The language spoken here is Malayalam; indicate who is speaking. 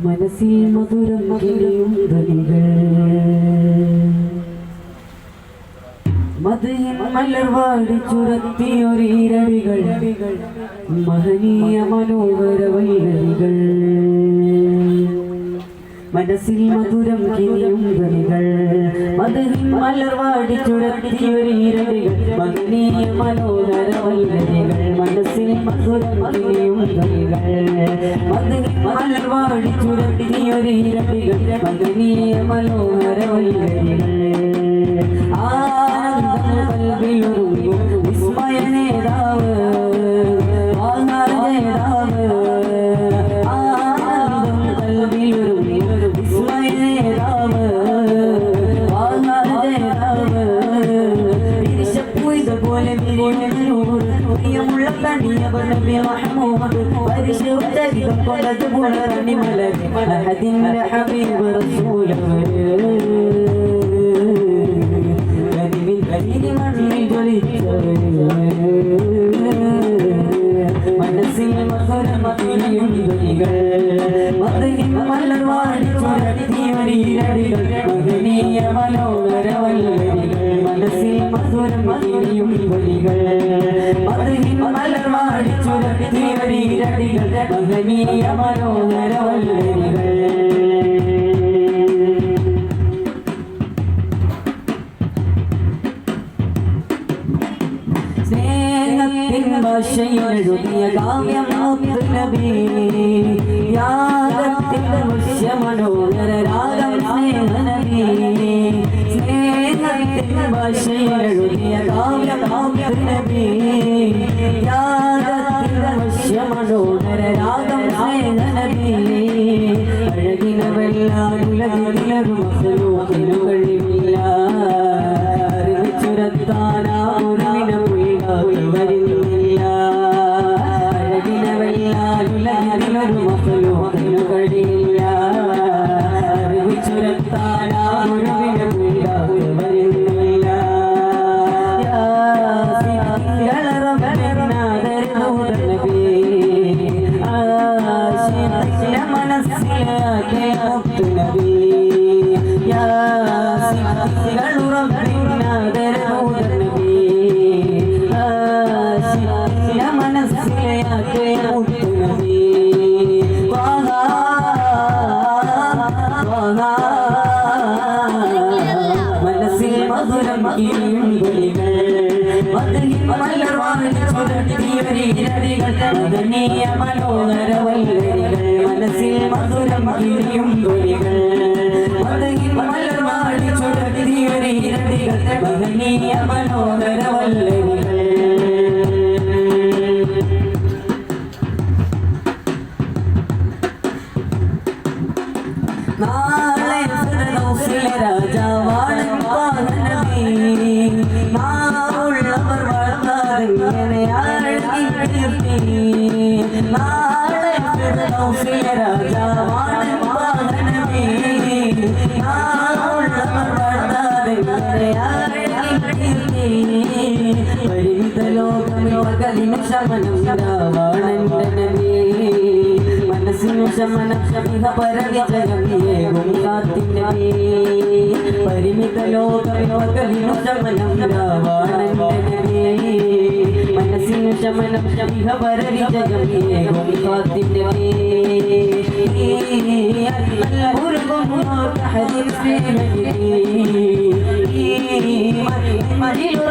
Speaker 1: മനസ്സിൽ മധുരം കിളിയും ധ്വനികൾ മധുഹിൻ മലർവാടി ചുരത്തിയൊരീരടികൾ മഹനീയ മനോഹര വൈരടികൾ മനസ്സിൽ മധുരം കിളിയും ധ്വനികൾ മധുഹിൻ മലർവാടി ചുരത്തിയൊരീരടികൾ മഹനീയ മനോഹര വൈരടികൾ മനസ്സിൽ മധുരം കിളിയും ധ്വനികൾ മധുഹിൻ മലർവാടി ചുരത്തിയൊരീരടികൾ മഹനീയ മനോഹര വൈരടികൾ വിസ്മയ നേതാവ് ആനന്ദം കൽവിലൊരു വിസ്മയ നേതാവ് പോലെ പ്രിയമുള്ള തണിയവനബി മഹ്മൂദ് പരിശുദ്ധരിതം കൊണ്ടത് പുണർണിമലരി അഹദിന്റെ ഹബീബ് റസൂലവര് മനസ്സിൽ മധുരം കിളിയും ധ്വനികൾ മധുഹിൻ മലർവാടി ചുരത്തിയൊരീരടികൾ മഹനീയ മനോഹര വല്ലരികൾ മനസ്സിൽ മധുരം കിളിയും ധ്വനികൾ മധുഹിൻ മലർവാടി ചുരത്തിയൊരീരടികൾ മഹനീയ മനോഹര വല്ലരികൾ ഭാഷയെഴുതിയ കാവ്യം മുത്തുനബി യാഗത്തിന്റെ മുഷ്യമനോഹര രാഗം സ്നേഹനബി സ്നേഹത്തിന്റെ ഭാഷയെഴുതിയ കാവ്യം മുത്തുനബി യാഗത്തിന്റെ മുഷ്യമനോഹര രാഗം സ്നേഹനബി അഴകിനവെല്ലാം ഉലകിലൊരു മഹ്ലൂക്കിനു കഴിവില്ല അറിവിച്ചുരത്താനാ ഉരുവിന വരുന്നില്ല അഴകിനവെല്ലാലുലകിലൊരു മഹ്ലൂക്കിനു കഴിയില്ല അറിവിച്ചുരത്താനാ ഉരുവിന വരുന്നില്ല യാസിൻ മനസ്സിലാക്കിയ മുത്തുനബി യാ സിദ്ദീഖുൽ റബ്ബിനാദരൂദ നബി ആശിയ മനസ്സിലാക്കിയ മുത്തുനബി മനസ്സിൽ മധുരം കിളിയും വിളികൾ മനോഹര വല്ലരികൾ മനസ്സിൽ മധുരം കിളിയും വിളികൾ മലർവാടി ചുടത്തിയൊരിരടികൾ മഹനീയ മനോഹര വല്ലരികൾ നാളെ ഫിർദൗസിലെ രാജാവാണ് നബി നാവുള്ളവർ വാഴ്ത്താറിങ്ങനെ അഴകി കീർത്തി നാളെ ഫിർദൗസിലെ രാജാവാണ് നബി നാവുള്ളവർ വാഴ്ത്താറിങ്ങനെ അഴകി കീർത്തി പരിമിത ലോകമേ വകലിന് ശമനം രാവണന്റെ നബി മനസ്സിനു ശമനം ശമിക പരവിജയമേകും കാത്തിനബി പരിമിത ലോകവിനു ശമനം രാവണന്റെ നബി മനസ്സിനു ശമനം ശമിക പരവിജയമേകും കാത്തിനബി മദീന